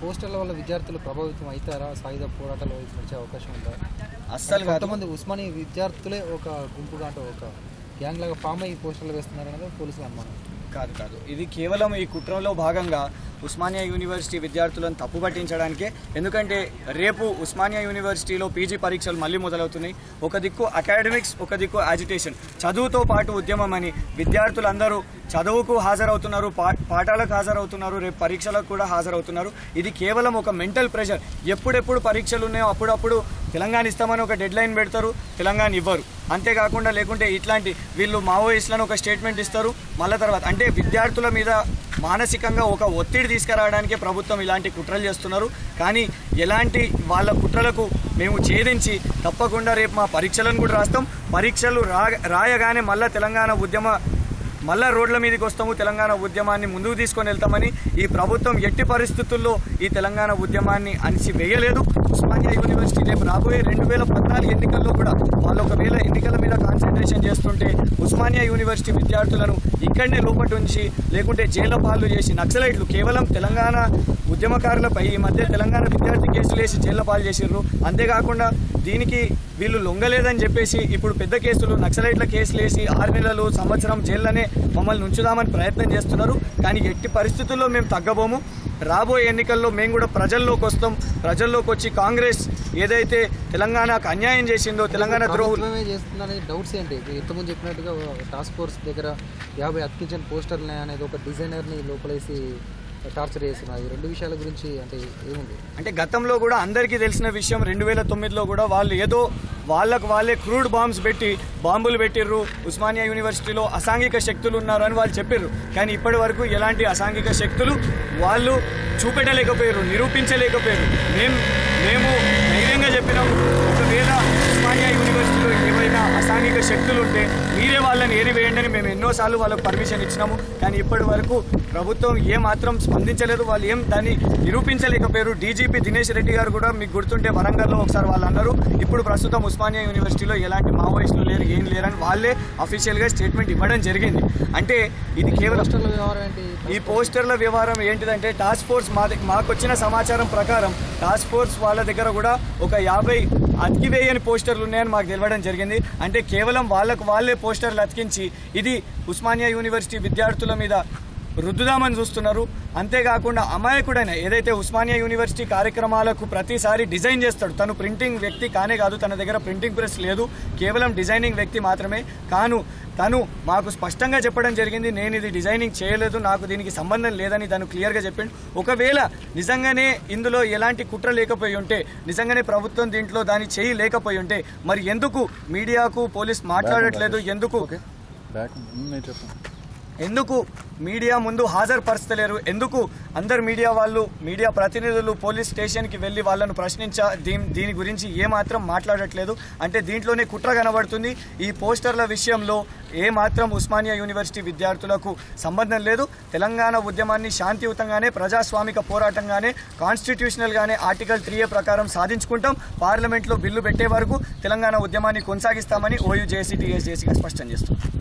పోస్టర్ల వల్ల విద్యార్థులు ప్రభావితం అవుతారా? సాయుధ పోరాటాల వైపు నడిచే అవకాశం ఉందా? అస్సలు కొంతమంది ఉస్మానియా విద్యార్థులే ఒక గుంపుగా అంటే ఒక గ్యాంగ్ లాగా ఫామ్ అయ్యి పోస్టర్లు వేస్తున్నారు అనేది పోలీసులు అనుమానం. కాదు, ఇది కేవలం ఈ కుట్రలో భాగంగా ఉస్మానియా యూనివర్సిటీ విద్యార్థులను తప్పు పట్టించడానికే. ఎందుకంటే రేపు ఉస్మానియా యూనివర్సిటీలో పీజీ పరీక్షలు మళ్ళీ మొదలవుతున్నాయి. ఒక దిక్కు అకాడమిక్స్, ఒక దిక్కు యాజిటేషన్, చదువుతో పాటు ఉద్యమం అని విద్యార్థులందరూ చదువుకు హాజరవుతున్నారు, పాఠాలకు హాజరవుతున్నారు, రేపు పరీక్షలకు కూడా హాజరవుతున్నారు. ఇది కేవలం ఒక మెంటల్ ప్రెషర్. ఎప్పుడెప్పుడు పరీక్షలు ఉన్నాయో అప్పుడప్పుడు తెలంగాణ ఇస్తామని ఒక డెడ్ లైన్ పెడతారు, తెలంగాణ ఇవ్వరు. అంతేకాకుండా లేకుంటే ఇట్లాంటి వీళ్ళు మావోయిస్టులను ఒక స్టేట్మెంట్ ఇస్తారు, మళ్ళీ తర్వాత అంటే విద్యార్థుల మీద మానసికంగా ఒక ఒత్తిడి తీసుకురావడానికే ప్రభుత్వం ఇలాంటి కుట్రలు చేస్తున్నారు. కానీ ఎలాంటి వాళ్ళ కుట్రలకు మేము ఛేదించి తప్పకుండా రేపు మా పరీక్షలను కూడా రాస్తాం. పరీక్షలు రాయగానే మళ్ళా రోడ్ల మీదకి వస్తాము, తెలంగాణ ఉద్యమాన్ని ముందుకు తీసుకొని వెళ్తామని. ఈ ప్రభుత్వం ఎట్టి పరిస్థితుల్లో ఈ తెలంగాణ ఉద్యమాన్ని అణిచివేయలేదు. ఉస్మానియా యూనివర్సిటీ రేపు రాబోయే 2014 ఎన్నికల్లో కూడా వాళ్ళు ఒకవేళ ఎన్నికల మీద కాన్సన్ట్రేషన్ చేస్తుంటే ఉస్మానియా యూనివర్సిటీ విద్యార్థులను ఇక్కడనే లోపటి ఉంచి లేకుంటే జైలు పాలు చేసి నక్సలైట్లు కేవలం తెలంగాణ ఉద్యమకారులపై ఈ మధ్య తెలంగాణ విద్యార్థి కేసులు వేసి జైలు పాలు చేసిర్రు. అంతేకాకుండా దీనికి వీళ్ళు లొంగలేదని చెప్పేసి ఇప్పుడు పెద్ద కేసులు నక్సలైట్ల కేసులు వేసి 6 నెలలు, సంవత్సరం జైల్లోనే మమ్మల్ని ఉంచుదామని ప్రయత్నం చేస్తున్నారు. కానీ ఎట్టి పరిస్థితుల్లో మేము తగ్గబోము. రాబోయే ఎన్నికల్లో మేము కూడా ప్రజల్లోకి వస్తాం. ప్రజల్లోకి వచ్చి కాంగ్రెస్ ఏదైతే తెలంగాణకు అన్యాయం చేసిందో, తెలంగాణ ద్రోహులు చేస్తుందనే డౌట్స్ ఏంటి? ఇంతకుముందు చెప్పినట్టుగా టాస్క్ ఫోర్స్ దగ్గర 50 అతికించిన పోస్టర్లు అనేది ఒక డిజైనర్ని లోపలేసి టార్చర్ చేస్తున్నారు. ఈ 2 విషయాల గురించి అంటే ఏముంది అంటే గతంలో కూడా అందరికీ తెలిసిన విషయం 2009లో కూడా వాళ్ళు ఏదో వాళ్ళే క్రూడ్ బాంబ్స్ పెట్టి బాంబులు పెట్టిర్రు, ఉస్మానియా యూనివర్సిటీలో అసాంఘిక శక్తులు ఉన్నారు అని వాళ్ళు చెప్పారు. కానీ ఇప్పటి వరకు ఎలాంటి అసాంఘిక శక్తులు వాళ్ళు చూపెట్టలేకపోయారు, నిరూపించలేకపోయారు. మేము ధైర్యంగా చెప్పినాము, ఒకవేళ ఉస్మానియా యూనివర్సిటీలో ఏవైనా అసాంఘిక శక్తులు ఉంటే మీరే వాళ్ళని ఏరివేయండి అని మేము ఎన్నోసార్లు వాళ్ళకు పర్మిషన్ ఇచ్చినాము. కానీ ఇప్పటి వరకు ప్రభుత్వం ఏమాత్రం స్పందించలేదు, వాళ్ళు ఏం దాన్ని నిరూపించలేకపోయారు. డీజీపీ దినేష్ రెడ్డి గారు కూడా మీకు గుర్తుంటే వరంగల్లో ఒకసారి వాళ్ళు అన్నారు, ఇప్పుడు ప్రస్తుతం ఉస్మానియా యూనివర్సిటీలో ఎలాంటి మావోయిస్టులు లేరు, ఏం లేరని వాళ్ళే అఫీషియల్గా స్టేట్మెంట్ ఇవ్వడం జరిగింది. అంటే ఇది కేవలం ఈ పోస్టర్ల వ్యవహారం ఏంటిదంటే టాస్క్ ఫోర్స్ మాకు వచ్చిన సమాచారం ప్రకారం టాస్క్ ఫోర్స్ వాళ్ళ దగ్గర కూడా ఒక 50 అతికివేయని పోస్టర్లు ఉన్నాయని మాకు తెలవడం జరిగింది. అంటే కేవలం వాళ్ళే పోస్టర్లు అతికించి ఇది ఉస్మానియా యూనివర్సిటీ విద్యార్థుల మీద రుద్దుదామని చూస్తున్నారు. అంతేకాకుండా అమాయకుడైన ఏదైతే ఉస్మానియా యూనివర్సిటీ కార్యక్రమాలకు ప్రతిసారి డిజైన్ చేస్తాడు, తను ప్రింటింగ్ వ్యక్తి కానే కాదు, తన దగ్గర ప్రింటింగ్ ప్రెస్ లేదు, కేవలం డిజైనింగ్ వ్యక్తి మాత్రమే. తను మాకు స్పష్టంగా చెప్పడం జరిగింది, నేను ఇది డిజైనింగ్ చేయలేదు, నాకు దీనికి సంబంధం లేదని తను క్లియర్గా చెప్పిండు. ఒకవేళ నిజంగానే ఇందులో ఎలాంటి కుట్ర లేకపోయి ఉంటే, నిజంగానే ప్రభుత్వం దీంట్లో దాన్ని చేయి లేకపోయి ఉంటే మరి ఎందుకు మీడియాకు పోలీస్ మాట్లాడట్లేదు, ఎందుకు మీడియా ముందు హాజరుపరచలేరు, ఎందుకు అందరు మీడియా ప్రతినిధులు పోలీస్ స్టేషన్కి వెళ్ళి వాళ్ళను దీని గురించి ఏమాత్రం మాట్లాడట్లేదు? అంటే దీంట్లోనే కుట్ర కనబడుతుంది. ఈ పోస్టర్ల విషయంలో ఏమాత్రం ఉస్మానియా యూనివర్సిటీ విద్యార్థులకు సంబంధం లేదు. తెలంగాణ ఉద్యమాన్ని శాంతియుతంగానే, ప్రజాస్వామిక పోరాటంగానే, కాన్స్టిట్యూషనల్గానే ఆర్టికల్ 3A ప్రకారం సాధించుకుంటాం. పార్లమెంట్లో బిల్లు పెట్టే వరకు తెలంగాణ ఉద్యమాన్ని కొనసాగిస్తామని OUJC TSJCగా స్పష్టం చేస్తుంది.